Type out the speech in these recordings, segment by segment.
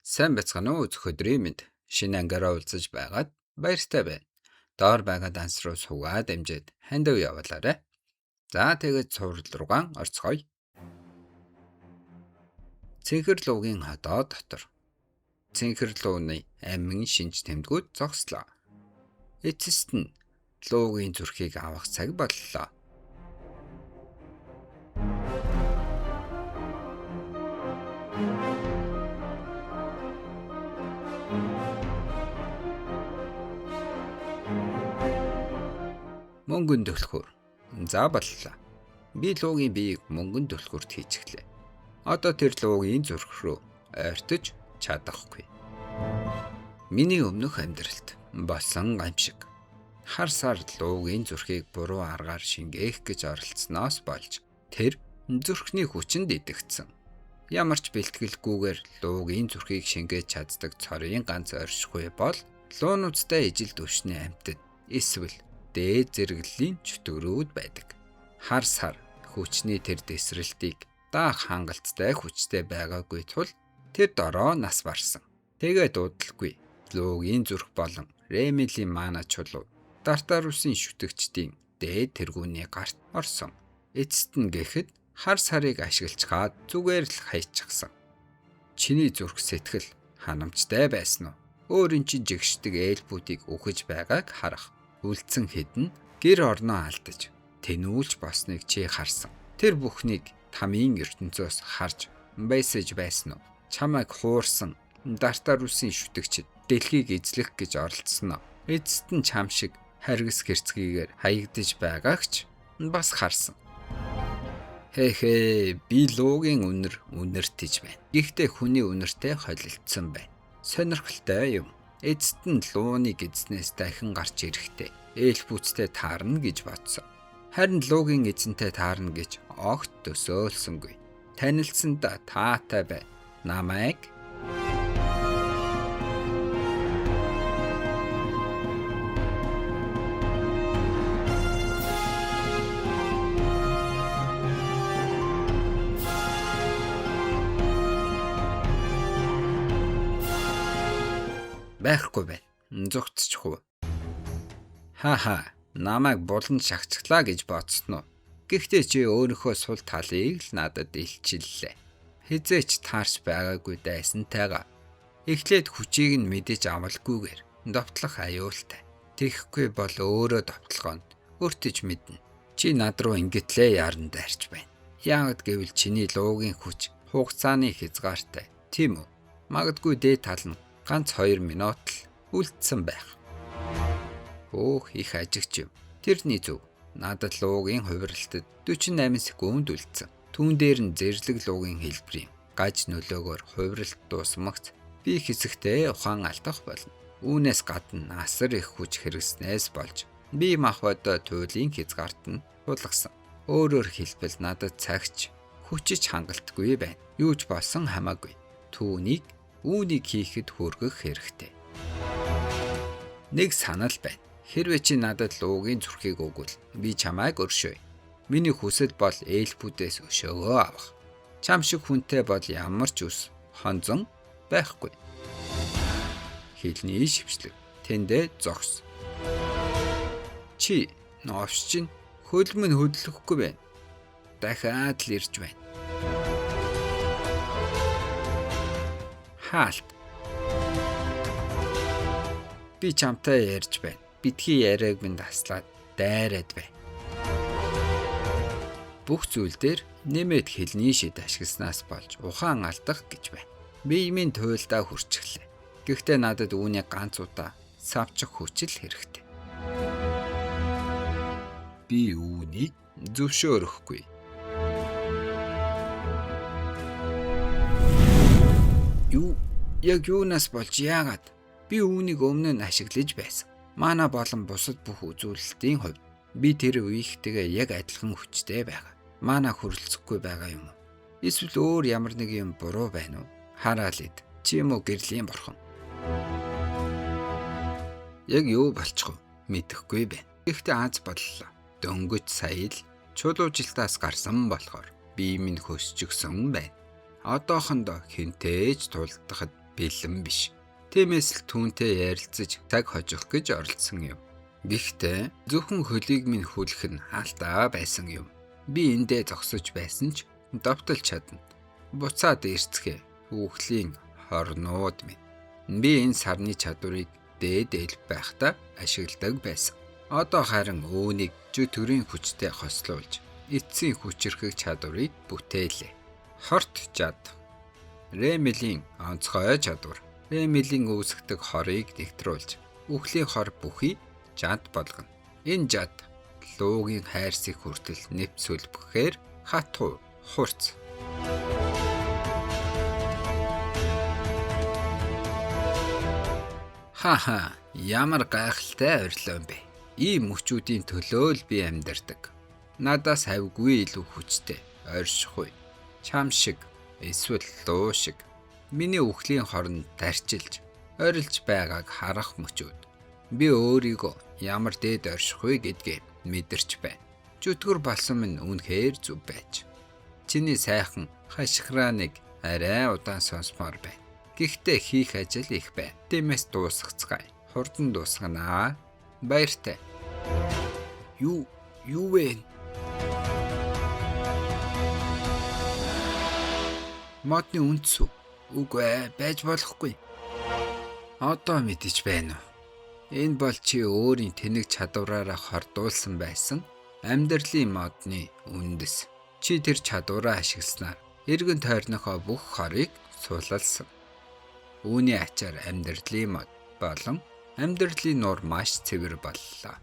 Сайн бацгаана уу зөв өдрийн мэнд. Шинэ ангаараа уулзаж байгаад баяртай байна. Доор байгаа данс руу суугаад амжид хандив явуулаарай. За тэгээд цуврал руугаан орцгоё. Цэнхэр луугийн хотоо дотор. Цэнхэр лууны амин шинж тэмдгүүд зогслоо. Эцэст нь луугийн зүрхийг авах цаг боллоо. Мөнгөн төлхөр. За боллоо. Би луугийн биеийг мөнгөн төлхөрт хийчихлээ. Одоо тэр луугийн зүрх рүү ойртож чадахгүй. Миний өмнөх амьдралд болсон гамшиг. Хар сар луугийн зүрхийг буруу аргаар шингээх гэж оролцсноос болж тэр зүрхний хүчинд идэгдсэн. Ямар ч бэлтгэлгүйгээр луугийн зүрхийг шингээж чаддаг цорын ганц оршихуй бол луунуудтай ижил түвшний амьтад эсвэл дээд зэрэглэлийн чөтгөрүүд байдаг. Хар сар хүчний тэр дэсрэлтийг даах хангалттай хүчтэй байгаагүй тул тэр дороо нас барсан. Тэгээд дуудалгүй луугийн зүрх болон Ремилийн мана чулуу Тартарусын шүтгчдийн дээд тэргүүний гарт орсон. Эцэст нь гэхэд хар сарыг ашиглаж хаад зүгээр л хайчихсан. Чиний зүрх сэтгэл ханамжтай байсан уу? Өөрийн чинь жигшдэг ээлбүүдийг үхэж байгааг харах. Үлдсэн хэдэн гэр орноо алдаж тэнүүлж босныг чи харсан. Тэр бүхнийг тамийн ертөнцөөс харж байсаж байсан уу? Чамайг хуурсан Тартарусын шүтгчид дэлхийг эзлэх гэж оролцсон уу? Эцэст нь чам шиг харгас гэрцгийгээр хаягдж байгаагч бас харсан. Хээ би луугийн үнэртэж байна. Гэхдээ хүний үнэртэй холилдсон байна. Сонирхолтой юм. Эцэст нь лууныг эзнээс дахин гарч ирэхдээ ээлбүүцтэй таарна гэж бодсон. Харин луугийн эзэнтэй таарна гэж огт төсөөлсөнгүй. Танилцсандаа таатай бай. Намайг байхгүй байна. Зүгтчих уу? Намайг булан шагцглаа гэж бодсон уу? Гэхдээ чи өөрийнхөө сул талыг л надад илчиллээ. Хизээч таарч байгаагүй дайсантайгаа. Эхлээд хүчийг нь мэдэж авалгүйгээр довтлох аюултай. Тэгэхгүй бол өөрөө довтлохонд өртөж мэднэ. Чи над руу ингэтлээ яран дайрч байна. Яагад гэвэл чиний луугийн хүч хугацааны хязгаартай. Тийм үү? Магадгүй дээд тал нь ганц 2 минут л үлдсэн байх. Их ажигч юм. Тэрний зөв. Надад луугийн хувиралтад 48 секунд үлдсэн. Түүн дээр нь зэрлэг луугийн хэлбэрийн гаж нөлөөгөөр хувиралт дуусмагц би хэсэгтээ ухаан алдах болно. Үүнээс гадна асар их хүч хэрэгснээс болж би махбодоо туйлын хязгаарт нь тулгасан. Өөрөөр хэлбэл надад цагч хүчиж хангалтгүй байна. Юу ч болсон хамаагүй. Үүнийг хийхэд хүргэх хэрэгтэй. Нэг санал байна. Хэрвээ чи надад луугийн зүрхийг өгвөл би чамайг өршөөе. Миний хүсэл бол ээлбүүдээс өшөөгөө авах. Чам шиг хүнтэй бол ямар ч ус хонзон байхгүй. Хэлний шивчлэг тэндээ зогс. Чи новш чинь хөлмөн хөдлөхгүй байна. Дахиад л ирж байна. Хаалт. Би чамтай ярьж байна. Битгий яриаг минь таслаад дайраад бай. Бүх зүйл дээр нэмээд хэлний шид ашигласнаас болж ухаан алдах гэж байна. Би минь туйлдаа хүрчихлээ. Гэхдээ надад үүний ганц удаа савчих хүчил хэрэгтэй. Би үүнийг зөвшөөрөхгүй. Яг юунаас болж яагаад би үүнийг өмнө нь ашиглаж байсан. Мана болон бусад бүх үзүүлэлтийн хувьд би тэр үеийнхтэйгээ яг адилхан хүчтэй байгаа. Мана хөрөлцөхгүй байгаа юм уу? Эсвэл өөр ямар нэг юм буруу байна уу? Хараалид чи юм уу гэрлийн бурхан? Яг юу болчих вэ? Мэдэхгүй байна. Гэхдээ аз боллоо. Дөнгөж сая л чулуужилтаас гарсан болохоор би минь хөсчгсөн байна. Одоохондоо хинтээж тулдахад бэлэн биш. Тиймээс л түүнтэй ярилцаж цаг хожих гэж оролдсон юм. Гэхдээ зөвхөн хөлийг минь хүлэх нь хаалтаа байсан юм. Би эндээ зогсож байсан ч довтолж чадна. Буцаад ирцгээ үхлийн хорнууд минь. Би энэ сарны чадварыг дээд байхдаа ашигладаг байсан. Одоо харин үүнийг жүтгэрийн хүчтэй хослуулж эцсийн хүчрхэг чадварыг бүтээлээ. Хорт жад. Ремелийн онцгой чадвар. Ремелийн үүсгдэг хорыг нэгтрүүлж үхлийн хор бүхий жад болгоно. Энэ жад луугийн хайрсыг хүртэл нэвсүүлбэхээр хатуу хурц. Хаха, ямар гайхалтай орилон бэ. Ийм мөчүүдийн төлөө л би амьдардаг. Надаас хавьгүй илүү хүчтэй, оршихгүй, чам шиг, эсвэл луу шиг. Миний үхлийн хоронд тарчилж, орилж байгааг харах мөчүүд. Би өөрийгөө ямар дээд оршихгүй гэдгээ мэдэрч байна. Жүтгэр болсон минь үнэхээр зүв байж. Чиний сайхан хашхрааныг арай удаан сонсмоор байна. Гэхдээ хийх ажил их байна. Тиймээс дуусгацгаая. Хурдан дуусганаа. Баяртай. Юу вэ? Модны үндэс үү? Үгүй байж болохгүй. Одоо мэдэж байна уу? Энэ бол чи өөрийн тэнэг чадвараараа хордуулсан байсан амьдралын модны үндэс. Чи тэр чадвараа ашигласнаар эргэн тойрныхоо бүх хорыг сулалсан. Үүний ачаар амьдралын мод болон амьдралын нуур маш цэвэр боллоо.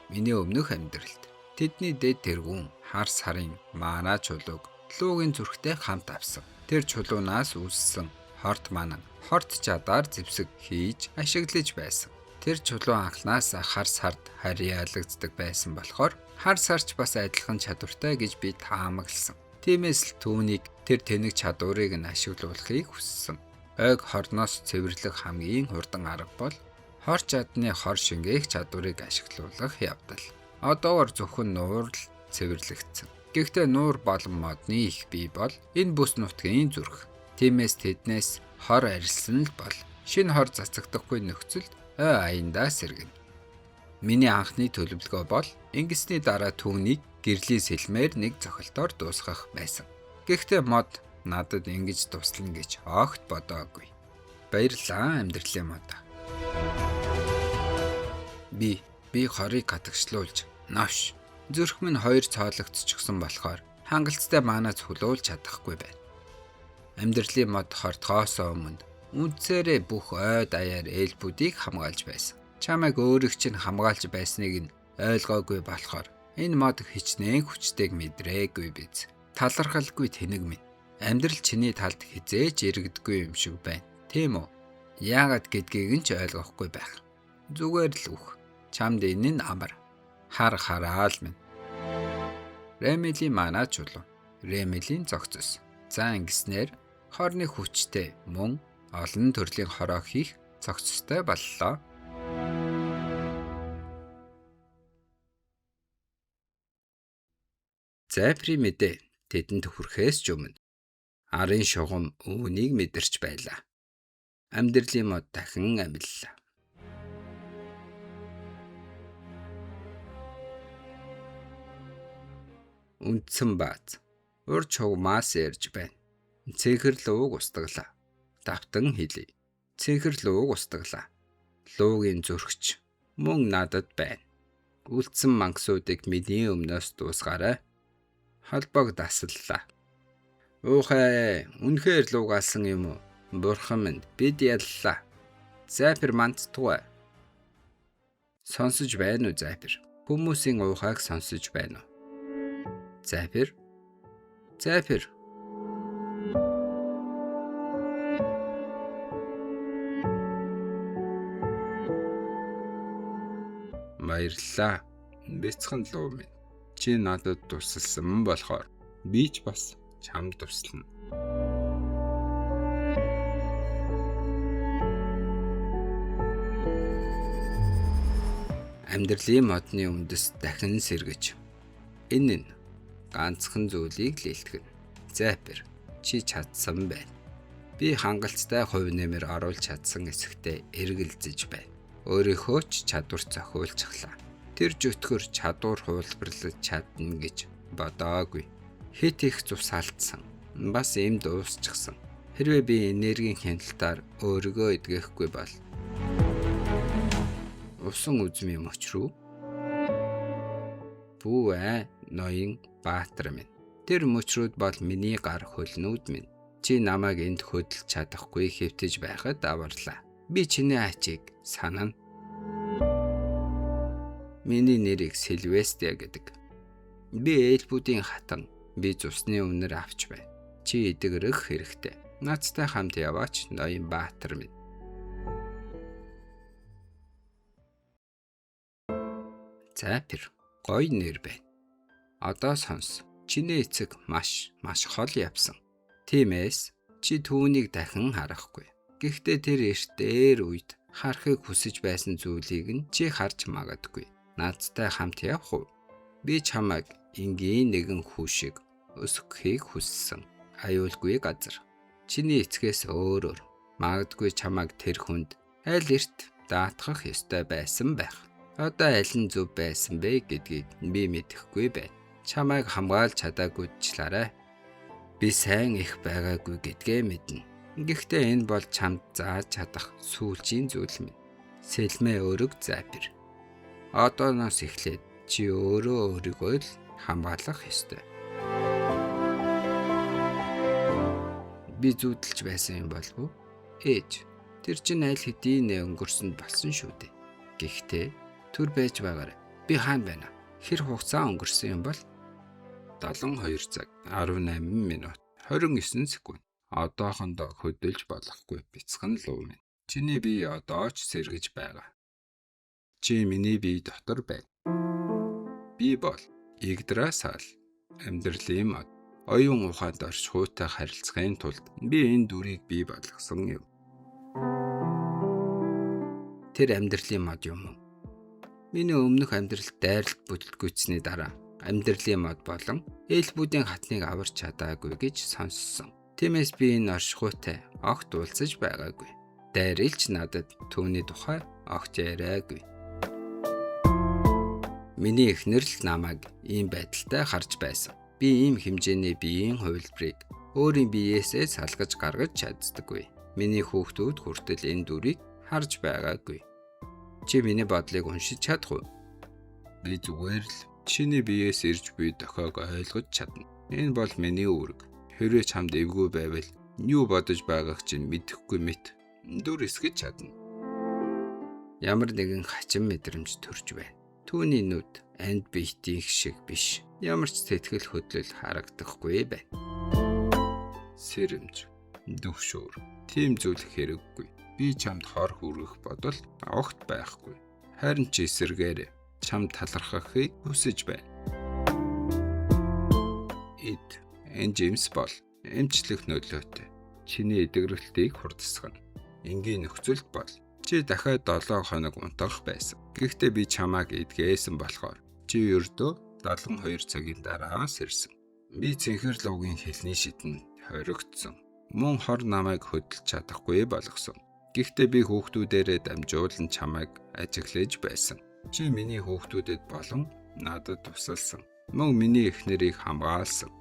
Миний өмнөх амьдралд тэдний дэд тэргүүн хар сарын маана чулууг луугийн зүрхтэй хамт авсан. Тэр чулуунаас үүссэн хорт манан хорт чадаар зэвсэг хийж ашиглаж байсан. Тэр чулуу анхнаас хар сард харьяалагддаг байсан болохоор хар сарч бас адилхан чадвартай гэж би таамагласан. Тиймээс л түүнийг тэр тэнэг чадварыг нь ашиглуулахыг хүссэн. Ойг хорноос цэвэрлэх хамгийн хурдан арга бол хор чадны хор шингээх чадварыг ашиглуулах явдал. Одоогор зөвхөн нуур л цэвэрлэгдсэн. Гэхдээ нуур болон модны их бий бол энэ бүс нутгийн зүрх. Тиймээс тэднээс хор арилсан л бол шинэ хор цацагдахгүй нөхцөлд аяндаа сэргэнэ. Миний анхны төлөвлөгөө бол ингэсний дараа түүнийг гэрлийн сэлмээр нэг цохилтоор дуусгах байсан. Гэхдээ мод надад ингэж туслана гэж огт бодоогүй. Баярлалаа амьдралын мод. Би хорыг хатагшлуулж навш. Зүрх минь хоёр цоологдчихсон болохоор хангалттай маанаас хүлөөлж чадахгүй байна. Амьдралын мод хортгоосоо өмнө үндсээрээ бүх ой даяар ээлбүүдийг хамгаалж байсан. Чамайг өөрийг чинь хамгаалж байсныг нь ойлгоогүй болохоор энэ мод хичнээн хүчтэйг мэдрээгүй биз. Талархалгүй тэнэг минь. Амьдрал чиний талд хизээж иргэдэггүй юм шиг байна. Тийм үү? Яагаад гэдгийг нь ч ойлгохгүй байх. Зүгээр л үх. Чамд энэ нь амар. Хараал минь. Ремелийн маана чулуу. Ремелийн зогцос. За ингэснээр хорны хүчтэй мөн олон төрлийн хороо хийх зогцостой боллоо. Зайпрын мэдээ тэдэнд хүрэхээс ч өмнө арын шугам үүнийг мэдэрч байлаа. Амьдралын мод дахин амиллаа. Үндсэн бааз урд чугмаас ярьж байна. Цэнхэр лууг устгаглаа. Давтан хэлий. Цэнхэр лууг устгаглаа. Луугийн зүрхч мөн надад байна. Үлдсэн мангасуудыг миний өмнөөс дуусгаарай. Холбоог дасаллаа. Уухай, үнэхээр луугаалсан юм уу? Бурхан минь, бид яллаа. Зайпер мандтугай. Сонсож байна уу Зайпер? Хүмүүсийн уухайг сонсож байна уу? Зайпер? Баярлалаа. Бяцхан луу минь. Чи надад тусалсан болохоор би ч бас чамд туслана. Амьдралын модны үндэс дахин сэргэж. Энэ нь ганцхан зүйлийг л илтгэн. Зайпер, чи чадсан байна. Би хангалттай хувь нэмэр оруулж чадсан эсэхтэй эргэлзэж байна. Өөрийнхөө ч чадвар зохиулчихлаа. Тэр жөтгөр чадвар хуулбарлаж чадна гэж бодоогүй. Хит их цус алдсан. Бас эмд уусчихсан. Хэрвээ би энергийн хяналтаар өөрийгөө эдгэхгүй бол усан үзм юм очруу. Бүү ноён баатар минь. Тэр мөчрүүд бол миний гар хөлнүүд минь. Чи намайг энд хөдөлж чадахгүй хэвтэж байхад аварлаа. Би чиний ачийг санана. Миний нэрийг Сильвестия гэдэг. Би ээлбүүдийн хатан. Би цусны үнэр авч байна. Чи эдгэрэх хэрэгтэй. Нацтай хамт яваач ноён баатар минь. Запир гоё нэр байна. Одоо сонс. Чиний эцэг маш хол явсан. Тиймээс чи түүнийг дахин харахгүй. Гэхдээ тэр эрт дээр үед харахыг хүсэж байсан зүйлийг нь чи харж магадгүй. Наадтай хамт явах уу? Би чамайг энгийн нэгэн хүү шиг өсгөхийг хүссэн. Аюулгүй газар. Чиний эцгээс өөрөөр магадгүй чамайг тэр хүнд аль эрт даатгах ёстой байсан байх. Одоо аль нь зөв байсан бэ гэдгийг би мэдэхгүй байна. Чамайг хамгаалж чадаагүйчлаарай. Би сайн их байгаагүй гэдгээ мэднэ. Гэхдээ энэ бол чамд зааж чадах сүүлчийн зүйл минь. Сэлмээ өрөг запир. Одооноос эхлээд чи өөрийгөө л хамгаалах ёстой. Би зүудэлж байсан юм болов уу? Ээж, тэр чинь аль хэдийн өнгөрсөнд болсон шүү дээ. Гэхдээ түр байж байгаарай. Би хаана байна? Хэр хугацаа өнгөрсөн юм бол? 72 цаг 18 минут 29 секунд. Одоохондоо хөдөлж болохгүй бяцхан луу минь. Чиний бие одоо ч сэргэж байгаа. Чи миний бие дотор байна. Би бол Игдрасал амьдралын мод. Оюун ухаанд оршихуйтай харилцахын тулд би энэ дүрийг бий болгосон юм. Тэр амьдралын мод юм уу? Миний өмнөх амьдралд дайралт бүтлгүйцсний дараа амьдралын мод болон ээлбүүдийн хатныг аварч чадаагүй гэж сонссон. Тиймээс би энэ оршихуйтай огт уулзаж байгаагүй. Дайрилч надад түүний тухай огт яриагүй. Миний эхнэр л намайг ийм байдалтай харж байсан. Би ийм хэмжээний биеийн хувилбарыг өөрийн биеэсээ салгаж гаргаж чаддаггүй. Миний хүүхдүүд хүртэл энэ дүрийг харж байгаагүй. Чи миний бодлыг уншиж чадах уу? Би зүгээр л чиний биеэс ирж буй дохойг ойлгож чадна. Энэ бол миний үүрэг. Хэрвээ чамд эвгүй байвал юу бодож байгааг чинь мэдэхгүй мэт дүр эсгэж чадна. Ямар нэгэн хачин мэдрэмж төрж байна. Түүний нүд анд биетийн шиг биш. Ямар ч сэтгэл хөдлөл харагдахгүй байна. Сэрэмж, дөвшөөр. Тийм зүйл хэрэггүй. Би чамд хор хүргэх бодол огт байхгүй. Харин ч эсэргээр чамд талархахыг хүсэж байна. Энэ Джеймс бол эмчлэх нөлөөтэй. Чиний эдгэрэлтийг хурдсгана. Энгийн нөхцөлд бол чи дахиад 7 хоног унтах байсан. Гэхдээ би чамайг эдгээсэн болохоор чи ердөө 72 цагийн дараа сэрсэн. Би цэнхэр луугийн хэлний шидэнд хоригдсон. Мөн хор намайг хөдөлж чадахгүй болгосон. Гэхдээ би хүүхдүүдээрээ дамжуулан чамайг ажиглаж байсан. Чи миний хүүхдүүдэд болон надад тусалсан. Мөн миний эхнэрийг хамгаалсан.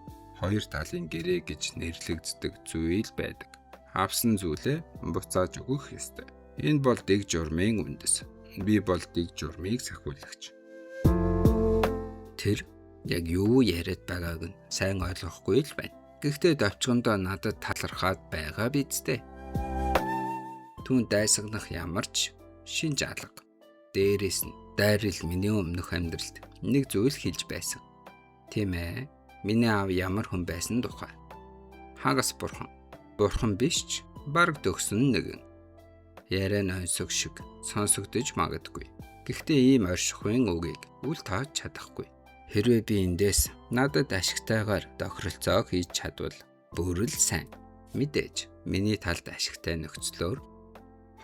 Хоёр талын гэрээ гэж нэрлэгддэг зүйл байдаг. Авсан зүйлээ буцааж өгөх ёстой. Энэ бол дэг журмын үндэс. Би бол дэг журмыг сахиулагч. Тэр яг юу яриад байгааг нь сайн ойлгохгүй л байна. Гэхдээ давчгандаа надад талархаад байгаа бидтэй. Түүн дайсагнах ямар ч шин жалга. Дээрээс нь дайрал миний өмнөх амьдралд нэг зүйл хэлж байсан. Тийм ээ. Миний аав ямар хүн байсан тухай. Хагас бурхан. Бурхан биш ч бараг төгсөн нэгэн. Яриа нойсог шиг сонсогдож магадгүй. Гэхдээ ийм оршихуйн үгийг үл тааж чадахгүй. Хэрвээ би эндээс надад ашигтайгаар тохиролцоо хийж чадвал бүрэл сайн. Мэдээж миний талд ашигтай нөхцлөөр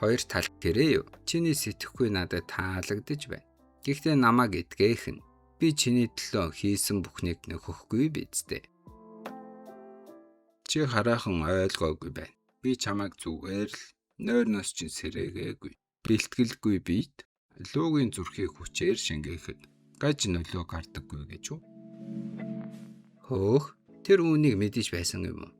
хоёр тал гэрээ юу. Чиний сэтгэхгүй надад таалагдж байна. Гэхдээ намайг эдгээх нь би чиний төлөө хийсэн бүхнийг нөхөхгүй биз дээ. Чи хараахан ойлгоогүй байна. Би чамайг зүгээр л нойрноос чинь сэрээгээгүй. Бэлтгэлгүй биет луугийн зүрхийг хүчээр шингээхэд гаж нөлөө гардаггүй гэж үү? Хөөх, тэр үүнийг мэдэж байсан юм уу?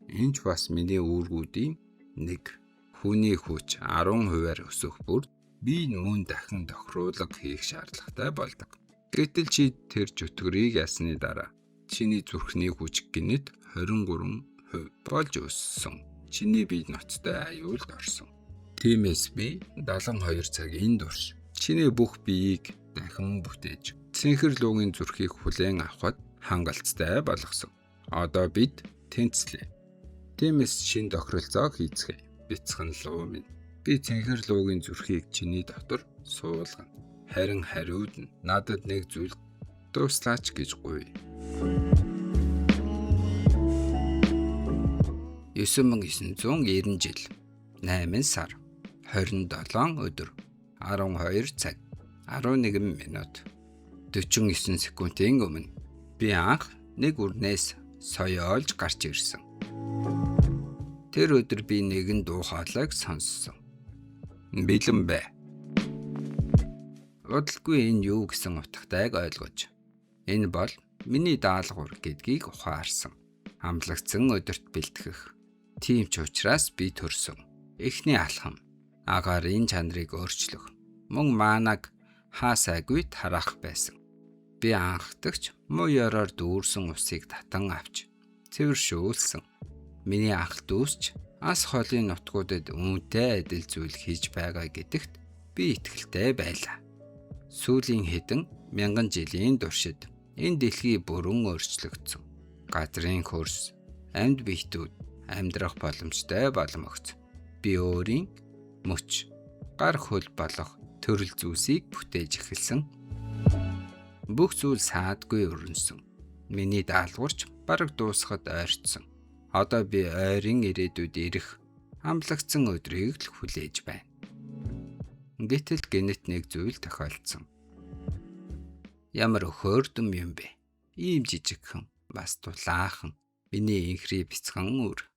Энд ч бас миний үүргүүдийн нэг. Хүний хүч 10%-аар өсөх бүр би мөн дахин тохируулга хийх шаардлагатай болдог. Гэтэл чи тэр чөтгөрийг ясны дараа чиний зүрхний хүч гинэт 23% болж өссөн. Чиний бие ноцтой аюулд орсон. Тиймээс би 72 цагийн турш чиний бүх биеийг дахин бүтээж цэнхэр луугийн зүрхийг хүлээн авахд хангалттай болгосон. Одоо бид тэнцлээ. Тиймээс шин тохиролцоо хийцгээе. Бяцхан луу минь. Би цэнхэр луугийн зүрхийг чиний дотор суулгана. Харин хариуд нь надад нэг зүйл дуслаач гэж гуй. 9990 жил 8 сар 27 өдөр 12 цаг 11 минут 49 секундын өмнө би анх нэг үрнээс соёолж гарч ирсэн. Тэр өдөр би нэгэн дуу хоолойг сонссон. Бэлэн бай. Удалгүй энэ юу гэсэн утгатайг ойлгож. Энэ бол миний даалгавар гэдгийг ухаарсан. Амлагдсан өдөрт бэлтгэх. Тийм ч учраас би төрсөн. Эхний алхам. Агарын чанарыг өөрчлөх. Мөн маанаг хаасайгүй тараах байсан. Би анхдагч муу ёроор дүүрсэн усыг татан авч цэвэршүүлсэн. Миний анх дүүсч ас холын нутгуудад үүнтэй адил зүйл хийж байгаа гэдэгт би итгэлтэй байлаа. Сүүлийн хэдэн мянган жилийн туршид энэ дэлхий бүрэн өөрчлөгдсөн. Газрын хөрс, амьд биетүүд амьдрах боломжтой боломогц. Би өөрийн мөч, гар хөл болох төрөл зүйлсийг бүтээж эхэлсэн. Бүх зүйл саадгүй өрнөсөн. Миний даалгаварч бараг дуусахад ойртсон. Одоо би ойрын ирээдүйд ирэх амлагдсан өдрийг л хүлээж байна. Гэтэл гэнэт нэг зүйл тохиолдсон. Ямар өхөөрдөм юм бэ? Ийм жижигхэн, бас дулаахан, миний инхри бяцхан үр.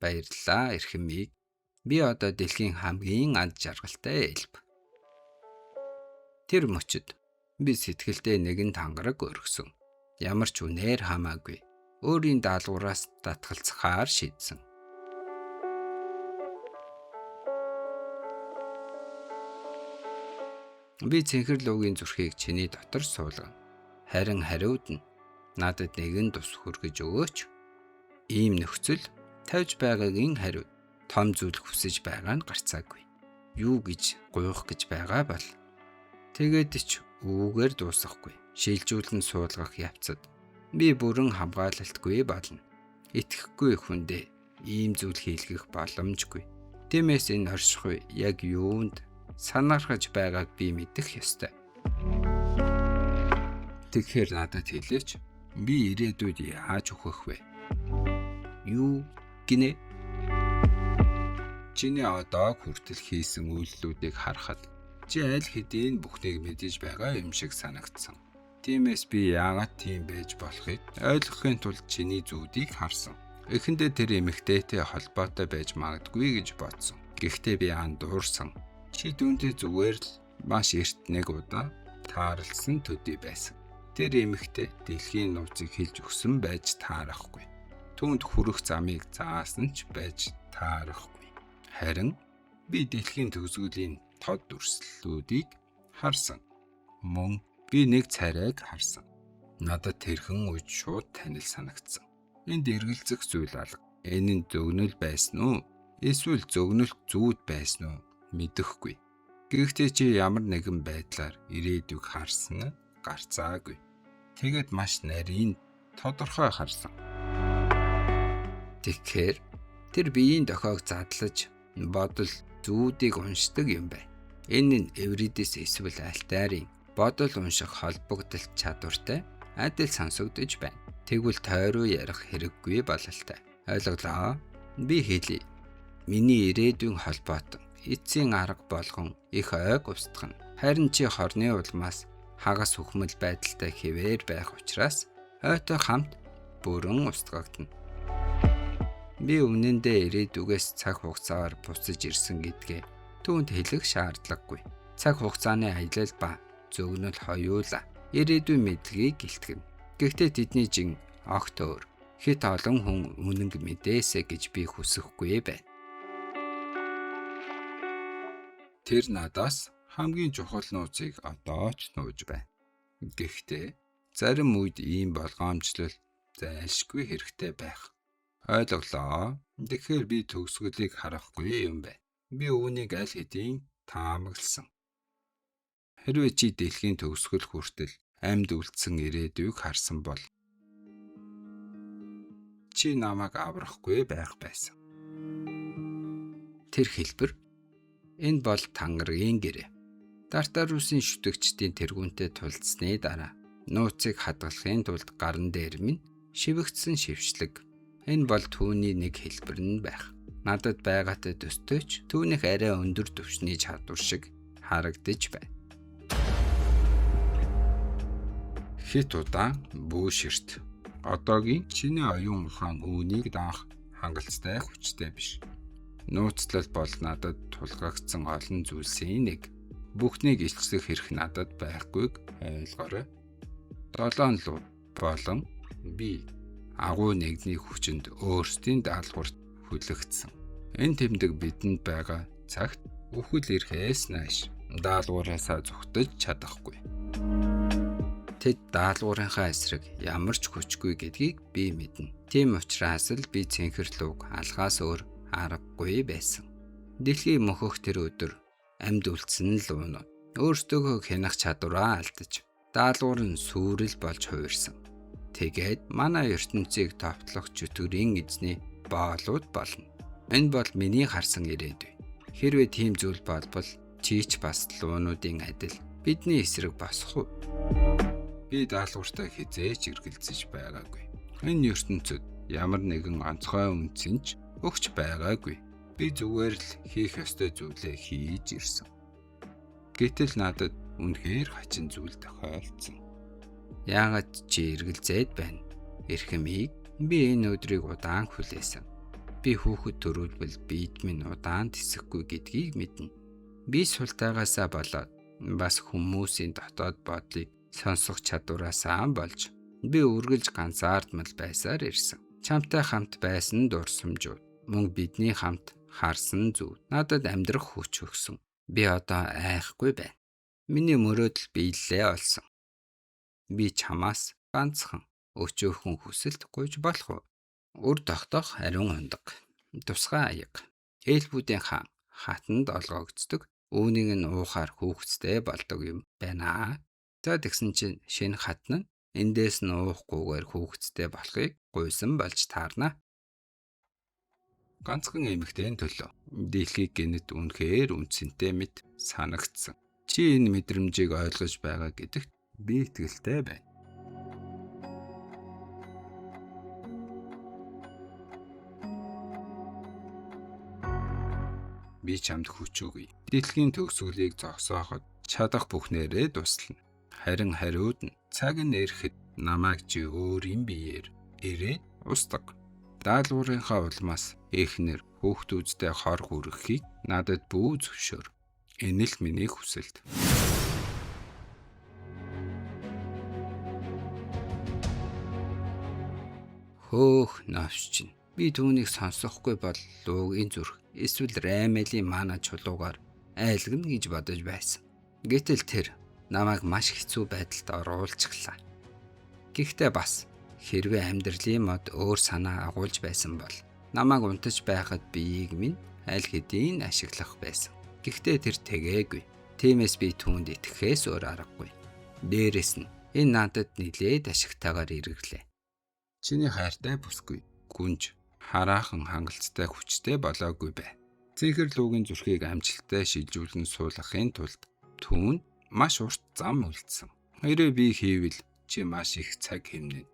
Баярлалаа эрхэмийг. Би одоо дэлхийн хамгийн ад жаргалтай элб. Тэр мөчөд би сэтгэлдээ нэгэн тангараг өргөсөн. Ямар ч үнээр хамаагүй. Өөрийн даалгавраас татгалцахаар шийдсэн. Би цэнхэр луугийн зүрхийг чиний дотор суулгана. Харин хариуд нь надад нэгэн тус хүргэж өгөөч. Ийм нөхцөл тавьж байгаагийн хариуд том зүйл хүсэж байгаа нь гарцаагүй. Юу гэж гуйх гэж байгаа бол тэгээд ч үүгээр дуусахгүй. Шилжүүлэн суулгах явцад би бүрэн хамгаалалтгүй болно. Итгэхгүй хүндээ ийм зүйл хийлгэх боломжгүй. Тиймээс энэ оршихуй яг юунд санаархаж байгааг би мэдэх ёстой. Тэгэхээр надад хэлээч, би ирээдүйд яаж өгөх вэ? Юу гинэ? Чиний одоо хүртэл хийсэн үйлдэлүүдийг харахад чи аль хэдийн бүхнийг мэдэж байгаа юм шиг санагдсан. Тиймээс би яагаад тийм байж болохыг ойлгохын тулд чиний зүүдийг харсан. Эхэндээ тэр эмэгтэйтэй холбоотой байж магадгүй гэж бодсон. Гэхдээ би андуурсан. Чи түүнтэй зүгээр л маш эрт нэг удаа таарлсан төдий байсан. Тэр эмэгтэй дэлхийн нууцыг хэлж өгсөн байж таарахгүй. Түүнд хүрэх замыг заасан ч байж таарахгүй. Харин би дэлхийн төгсгөлийн тод дүрслэлүүдийг харсан. Мөн би нэг царайг харсан. Надад тэрхэн үед шууд танил санагдсан. Энд эргэлзэх зүйл алга. Энэ нь зөгнөл байсан уу? Эсвэл зөгнөлт зүүд байсан уу? Мэдэхгүй. Гэхдээ чи ямар нэгэн байдлаар ирээдүйг харсан нь гарцаагүй. Тэгэд маш нарийн тодорхой харсан. Тэгэхээр тэр биеийн дохиог задлаж бодол зүүдийг уншдаг юм байна. Энэ нь Эвридис эсвэл Альтарын бодол унших холбогдолт чадвартай адил сонсогдож байна. Тэгвэл тойруу ярих хэрэггүй бололтой. Ойлголоо. Би хэлье. Миний ирээдүйн холбоотон эцсийн арга болгон их ойг устгах нь. Харин чи хорны улмаас хагас хөхмөл байдалтай хэвээр байх учраас ойтой хамт бүрэн устгагдана. Би үнэндээ ирээдүгээс цаг хугацаагаар буцаж ирсэн гэдгээ түүнд хэлэх шаардлагагүй. Цаг хугацааны аялал ба зөгнөл хоёулаа ирээдүйн мэдлэгийг илтгэнэ. Гэхдээ тэдний жин огт өөр. Хэт олон хүн үнэнг мэдээсэ гэж би хүсэхгүй байна. Тэр надаас хамгийн чухал нууцыг одоо ч нууж байна. Гэхдээ зарим үед ийм болгоомжлол зайлшгүй хэрэгтэй байх. Ойлголоо. Тэгэхээр би төгсгөлийг харахгүй юм байна. Би үүнийг аль хэдийн таамагласан. Хэрвээ чи дэлхийн төгсгөл хүртэл амьд үлдсэн ирээдүйг харсан бол чи намайг аврахгүй байх байсан. Тэр хэлбэр энэ бол тангаргийн гэрээ. Тартарусын шүтгчдийн тэргүүнтэй тулцсны дараа нууцыг хадгалахын тулд гарн дээр минь шивэгдсэн шившлэг. Энэ бол түүний нэг хэлбэр нь байх. Надад байгаатай төстэй ч түүнийх арай өндөр түвшний чадвар шиг харагдаж байна. Хит удаан бүүширт. Одоогийн чиний оюун ухаан үүнийг даах хангалттай хүчтэй биш. Нууцлал бол надад тулгагдсан олон зүйлсийн нэг. Бүхнийг илчлэх хэрэг надад байхгүйг ойлгоорой. 7 луу болон би агуу нэгний хүчинд өөрсдийн даалгаварт хүлэгдсэн. Энэ тэмдэг бидэнд байгаа цагт үхэл ирэхээс нааш даалгавраасаа зүгтэж чадахгүй. Тэд даалгаврынхаа эсрэг ямар ч хүчгүй гэдгийг би мэднэ. Тийм учраас л би цэнхэрлүүг алхаас өөр аргагүй байсан. Дэлхий мөхөх тэр өдөр амьд үлдсэн луунууд өөрсдөө хянах чадвараа алдаж даалгавар нь сүрэл болж хувирсан. Тэгээд манай ертөнцийг товтлох чөтгөрийн эзний боолууд болно. Энэ бол миний харсан ирээдүй. Хэрвээ тийм зүйл болбол чи ч бас луунуудын адил бидний эсрэг босох уу? Би даалгавартай хизээч эргэлзэж байгаагүй. Энэ ертөнцид ямар нэгэн онцгой үнцэн ч өгч байгаагүй. Би зүгээр л хийх ёстой зүйлээ хийж ирсэн. Гэтэл надад үнэхээр хачин зүйл тохиолдсон. Яагаад чи эргэлзээд байна? Эрхэмийг би энэ өдрийг удаан хүлээсэн. Би хүүхэд төрүүлбэл биед минь удаан тэсэхгүй гэдгийг мэднэ. Би султайгаасаа болоод бас хүмүүсийн дотоод бодлыг сонсох чадвараасаа болж би үргэлж ганцаардмал байсаар ирсэн. Чамтай хамт байсан дурсамжууд мөн бидний хамт харсан зүйл надад амьдрах хүч өгсөн. Би одоо айхгүй байна. Миний мөрөөдөл биелэлээ олсон. Би чамаас ганцхан өчөөхөн хүсэлт гуйж болох уу? Үр тогтоох ариун ундаг. Тусгай аяг. Ээлбүүдийн хаан хатанд олгогддог. Үүнийг нь уухаар хүүхэцтэй болдог юм байна. За тэгсэн чинь шинэ хатан нь эндээс нь уухгүйгээр хүүхэцтэй болохыг гуйсан болж таарна. Ганцхан эмэгтэйн төлөө дэлхийг гэнэт үнэхээр үнцэнтэй мэт санагдсан. Чи энэ мэдрэмжийг ойлгож байгаа гэдэгт би итгэлтэй байна. Би чамд хүч өгье. Дэлхийн төгсгөлийг зогсооход чадах бүхнээрээ туслана. Харин хариуд нь цаг нь ирэхэд намайг чи өөрийн биеэр ирээд устгах. Даалгаврынхаа улмаас эхнэр хүүхдүүдтэй хор хүрэхийг надад бүү зөвшөөр. Энэ л миний хүсэлт. Хөөх навш чинь. Би түүнийг сонсохгүй бол луугийн зүрх эсвэл Раймелийн маана чулуугаар айлгна гэж бодож байсан. Гэтэл тэр намайг маш хэцүү байдалд оруулчихлаа. Гэхдээ бас хэрвээ амьдралын мод өөр санаа агуулж байсан бол намайг унтаж байхад биеийг минь аль хэдийн ашиглах байсан. Гэхдээ тэр тэгээгүй. Тиймээс би түүнд итгэхээс өөр аргагүй. Дээрэс нь энэ надад нэлээд ашигтайгаар эргэлээ. Чиний хайртай бүсгүй гүнж хараахан хангалттай хүчтэй болоогүй бай. Цэнхэр луугийн зүрхийг амжилттай шилжүүлэн суулгахын тулд түүнд маш урт зам үлдсэн. Хэрвээ би хийвэл чи маш их цаг хэмнэнэ.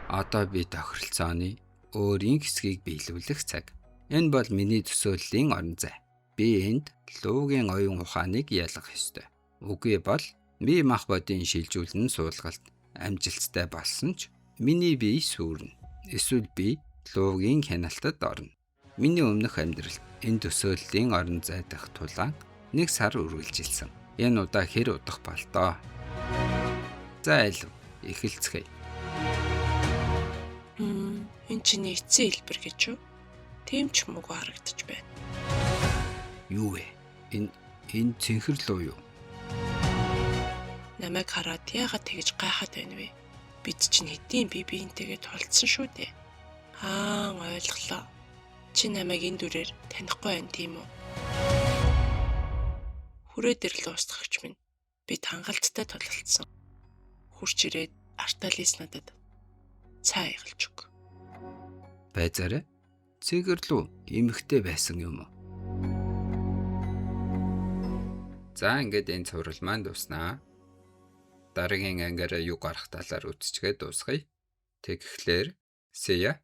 Одоо би тохиролцооны өөрийн хэсгийг биелүүлэх цаг. Энэ бол миний төсөөллийн орон зай. Би энд луугийн оюун ухааныг ялгах ёстой. Үгүй бол би мах бодийн шилжүүлэн суулгалт амжилттай болсон ч миний бие сүрнэ. Эсвэл би луугийн хяналтад орно. Миний өмнөх амьдралд энэ төсөөллийн орон зайдах тулаан 1 сар үргэлжилсэн. Энэ удаа хэр удах болтоо? За алив эхэлцгээе. Энэ чиний эцсийн хэлбэр гэж юу? Тийм ч муугүй харагдаж байна. Юу вэ? Энэ цэнхэр луу юу? Намайг хараад яагаад тэгж гайхаад байна вэ? Бид чинь хэдийн бие биентэйгээ тулцсан шүү дээ. Ойлголоо. Чи намайг энэ дүрээр танихгүй байна тийм үү? Хүрээ дэрлээ устгагч минь. Бид хангалттай тулалдсан. Хурч ирээд Арталис надад цай ягалж өг. Байзаарай. Цэнхэр луу эмэгтэй байсан юм уу? За ингээд энэ цуврал маань дуснаа. Дараагийн ангиараа юу гарах талаар үзчихээ дуусгая. Тэгэхээр see ya.